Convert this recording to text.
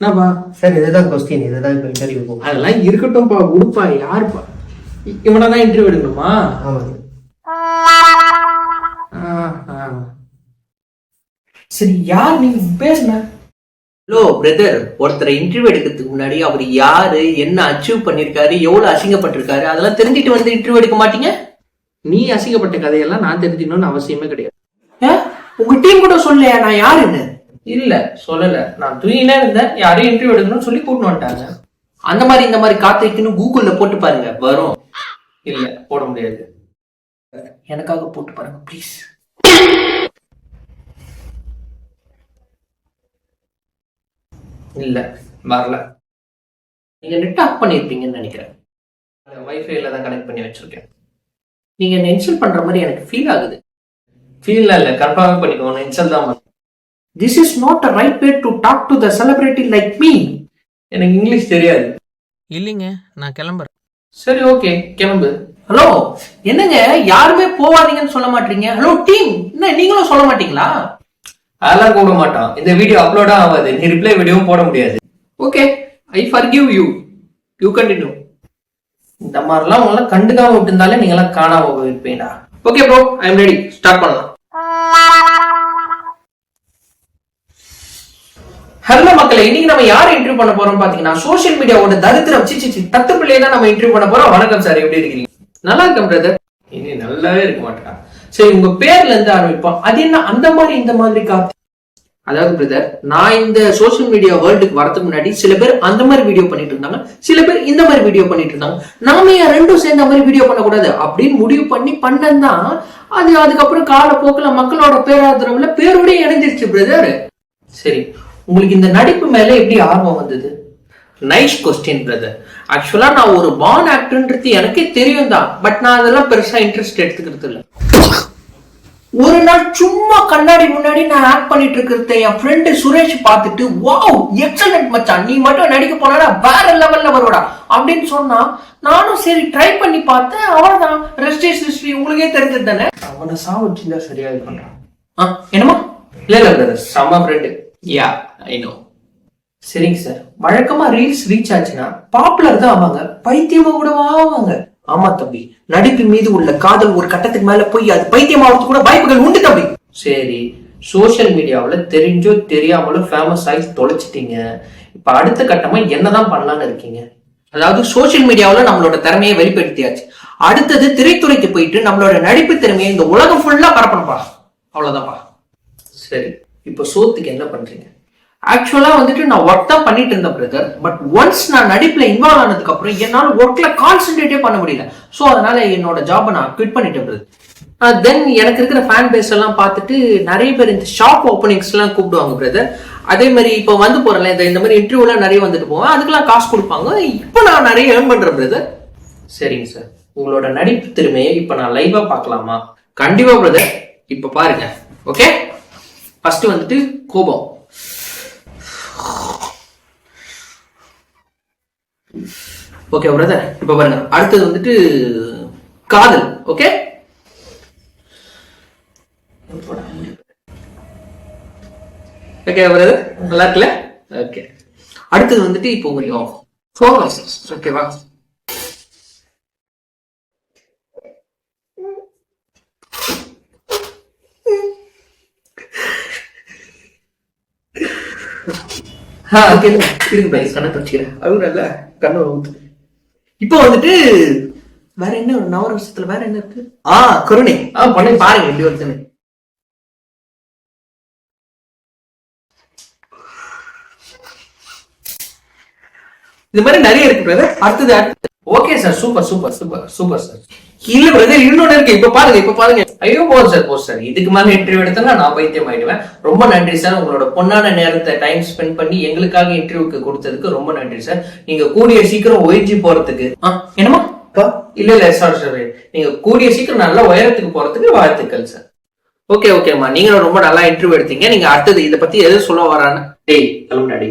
என்னப்பா சார் இதுதான் கொஸ்டின், இதுதான் இப்போ இன்டர்வியூ போகும். அதெல்லாம் இருக்கட்டும்ப்பா, உடுப்பா. யாருப்பா இவனதான் இன்டர்வியூ எடுக்கணுமா? ஆமாங்க. சரி, யார் நீங்க பேர் என்ன? ஹலோ பிரதர், ஒருத்தரை இன்டர்வியூ எடுக்கிறதுக்கு முன்னாடி அவர் யாரு, என்ன அச்சீவ் பண்ணிருக்காரு, எவ்வளவு அசிங்கப்பட்டிருக்காரு, அதெல்லாம் தெரிஞ்சுட்டு வந்து இன்டர்வியூ எடுக்க மாட்டீங்க? நீ அசிங்கப்பட்ட கதையெல்லாம் நான் தெரிஞ்சுக்கணும்னு அவசியமே கிடையாது. உங்க டீம் கூட சொல்லலையா நான் யாருன்னு? இல்ல, சொல்லல. நான் தூங்கினே இருந்தேன், யாரையும் இன்டர்வியூ எடுக்கணும்னு சொல்லி கூட்டிட்டு வந்துட்டாங்க. அந்த மாதிரி இந்த மாதிரி காத்திருக்குன்னு கூகுள்ல போட்டு பாருங்க, வரும். இல்ல, போட முடியாது. எனக்காக போட்டு பாருங்க ப்ளீஸ். இல்ல, வரல. நீங்க நெட் ஆஃப் பண்ணிருப்பீங்கன்னு நினைக்கிறேன். வைஃபைல தான் கனெக்ட் பண்ணி வச்சிருக்கேன். நீங்க என்ன இன்சல்ட் பண்ற மாதிரி எனக்கு ஃபீல் ஆகுது. ஃபீல் இல்ல, கன்ஃபார்ம் பண்ணிக்கோங்க. இன்சல்ட் தான். This is not a right way to talk to the celebrity like me. எனக்கு இங்கிலீஷ் தெரியாது. இல்லைங்க, நான் கிளம்புறேன். சரி, ஓகே, கிளம்பு. ஹலோ, என்னங்க யாருமே போவாதீங்கன்னு சொல்ல மாட்டீங்க? ஹலோ டீம், என்ன நீங்களும் சொல்ல மாட்டீங்களா? அதெல்லாம் கூட மாட்டான். இந்த வீடியோ அப்லோடா ஆகாது, நீ ரிப்ளை வீடியோவும் போட முடியாது. Okay, I forgive you. You continue. இந்த மாதிரிலாம் உங்களை கண்டுக்காம விட்டுருந்தாலே நீங்க எல்லாம் காணாம போயிருப்பீங்களா? Okay bro, I am ready. Start பண்ணலாம். ஹலோ மக்களே, இன்னைக்கு நம்ம யாரை இன்டர்வியூ பண்ண போறோம் பாத்தீங்கன்னா, சோசியல் மீடியாவோட தரித்திரம் தத்து பிள்ளையை தான் நம்ம இன்டர்வியூ பண்ண போறோம். வணக்கம் சார், எப்படி இருக்கீங்க? நல்லா இருக்கேன் பிரதர். இனி நல்லாவே இருக்க மாட்டேன். சரி, உங்க பேர்ல இருந்து ஆரம்பிப்போம். அது என்ன அந்த மாதிரி இந்த மாதிரி காத்து? அதாவது பிரதர், நான் இந்த சோசியல் மீடியா வேர்ல்டுக்கு வரதுக்கு முன்னாடி சில பேர் அந்த மாதிரி வீடியோ பண்ணிட்டு இருந்தாங்க, சில பேர் இந்த மாதிரி வீடியோ பண்ணிட்டு இருந்தாங்க. நாம ஏன் ரெண்டும் சேர்ந்த மாதிரி வீடியோ பண்ணக்கூடாது அப்படின்னு முடிவு பண்ணி பண்ணதான் அது அதுக்கப்புறம் காலப்போக்கில் மக்களோட பேராதரவுல பேரோட இணைஞ்சிருச்சு பிரதர். சரி, உங்களுக்கு இந்த நடிப்பு மேல எப்படி ஆர்வம் வந்தது? Nice question brother. ஆக்சுவலா நான் ஒரு பார்ன் ஆக்டர்ன்றது எனக்கே தெரியும் தான், பட் நான் அதெல்லாம் பெருசா இன்ட்ரெஸ்ட் எடுத்துக்கிறது இல்லை. ஒரு நாள் சும்மா கண்ணாடி முன்னாடி நான் ஆக்ட் பண்ணிட்டு இருக்கிறத என் ஃப்ரெண்டு சுரேஷ் பார்த்துட்டு, வாவ் எக்ஸலன்ட் மச்சான், நீ மட்டும் நடிக்க போனா வேற லெவல்ல வருவடா அப்படின்னு சொன்னா, நானும் சரி ட்ரை பண்ணி பார்த்தேன். அவ்வளவுதான், ரெஸ்ட் இஸ் ஹிஸ்டரி. உங்களுக்கே தெரிஞ்சது தானே. அவனை சாவச்சிருந்தா சரியா இது பண்றான். என்னமா? இல்ல பிரதர், செம்ம ஃப்ரெண்டு. Yeah I know. சரிங்க சார், வழக்கமா ரீல்ஸ் ரீச் ஆச்சுன்னா பாப்புலர் தான் ஆவாங்க, பைத்தியமா கூடவா ஆவாங்க? ஆமா தம்பி, நடிப்பு மீது உள்ள காதல் ஒரு கட்டத்துக்கு மேல போய் அது பைத்தியமாவதுக்கு கூட வாய்ப்புகள் உண்டு தம்பி. சரி, சோசியல் மீடியாவுல தெரிஞ்சோ தெரியாமலோ ஃபேமஸ் ஆகி தொலைச்சிட்டீங்க. இப்ப அடுத்த கட்டமா என்னதான் பண்ணலான்னு இருக்கீங்க? அதாவது சோசியல் மீடியாவுல நம்மளோட திறமையை வெளிப்படுத்தியாச்சு. அடுத்தது திரைத்துறைக்கு போயிட்டு நம்மளோட நடிப்பு திறமையை இந்த உலகம் ஃபுல்லா பரப்பணும்பா. அவ்வளவுதான்ப்பா. சரி, இப்ப சோத்துக்கு என்ன பண்றீங்க? ஆக்சுவலா வந்துட்டு நான் ஒர்க் தான் பண்ணிட்டு இருந்தேன் பிரதர். பட் ஒன்ஸ் நான் நடிப்புல இன்வால்வ் ஆனதுக்கு அப்புறம் என்னால ஒர்க்ல கான்சென்ட்ரேட்டே பண்ண முடியல. சோ அதனால என்னோட ஜாபை நான் குவிட் பண்ணிட்டேன் பிரதர். தென் எனக்கு இருக்கிற ஃபேன் பேஸ் எல்லாம் பார்த்துட்டு நிறைய பேர் இந்த ஷாப் ஓப்பனிங்ஸ் எல்லாம் கூப்பிடுவாங்க பிரதர். அதே மாதிரி இப்போ வந்து போறேன், இந்த மாதிரி இன்டர்வியூலாம் நிறைய வந்துட்டு போவேன், அதுக்கெல்லாம் காசு கொடுப்பாங்க. இப்போ நான் நிறைய ஏர்ன் பண்றேன் பிரதர். சரிங்க சார், உங்களோட நடிப்பு திறமையை இப்ப நான் லைவா பார்க்கலாமா? கண்டிப்பா பிரதர், இப்ப பாருங்க. ஓகே, ஃபர்ஸ்ட் வந்துட்டு கோபம். ஓகே பிரதர், இப்ப பாருங்க. அடுத்தது வந்துட்டு காதல். ஓகே, ஓகே பிரதர், நல்லா இருக்குல்ல? ஓகே, அடுத்தது வந்துட்டு இப்போ கொஞ்சம் ஃபோகஸ். ஓகேவா? இப்போ வந்துட்டு வேற என்ன நவரசத்துல வேற என்ன இருக்கு? கருணை. பண்ணி பாருங்க எப்படி வருதுன்னு. இது மாதிரி நிறைய இருக்கு பிரதர். அடுத்தது okay sir, super super super super sir. இல்ல பிரதர், இன்னொன்னு இருக்கு. இப்ப பாருங்க. ஐயோ போதும் சார், இதுக்கு மேல இன்டர்வியூ எடுத்தா நான் பைத்தியம் ஆயிடுவேன். ரொம்ப நன்றி சார், உங்களோட பொன்னான நேரத்தை டைம் ஸ்பெண்ட் பண்ணி எங்களுக்காக இன்டர்வியூக்கு கொடுத்ததுக்கு ரொம்ப நன்றி சார். நீங்க கூடிய சீக்கிரம் OIG போறதுக்கு என்னமா? இல்ல சாரி, நீங்க கூடிய சீக்கிரம் நல்ல உயரத்துக்கு போறதுக்கு வாழ்த்துக்கள் சார். ஓகேம்மா, நீங்களும் ரொம்ப நல்லா இன்டர்வியூ எடுத்தீங்க. நீங்க அடுத்தது இதை பத்தி எது சொல்ல வரான்னு? டேய் கிளம்புடாடி.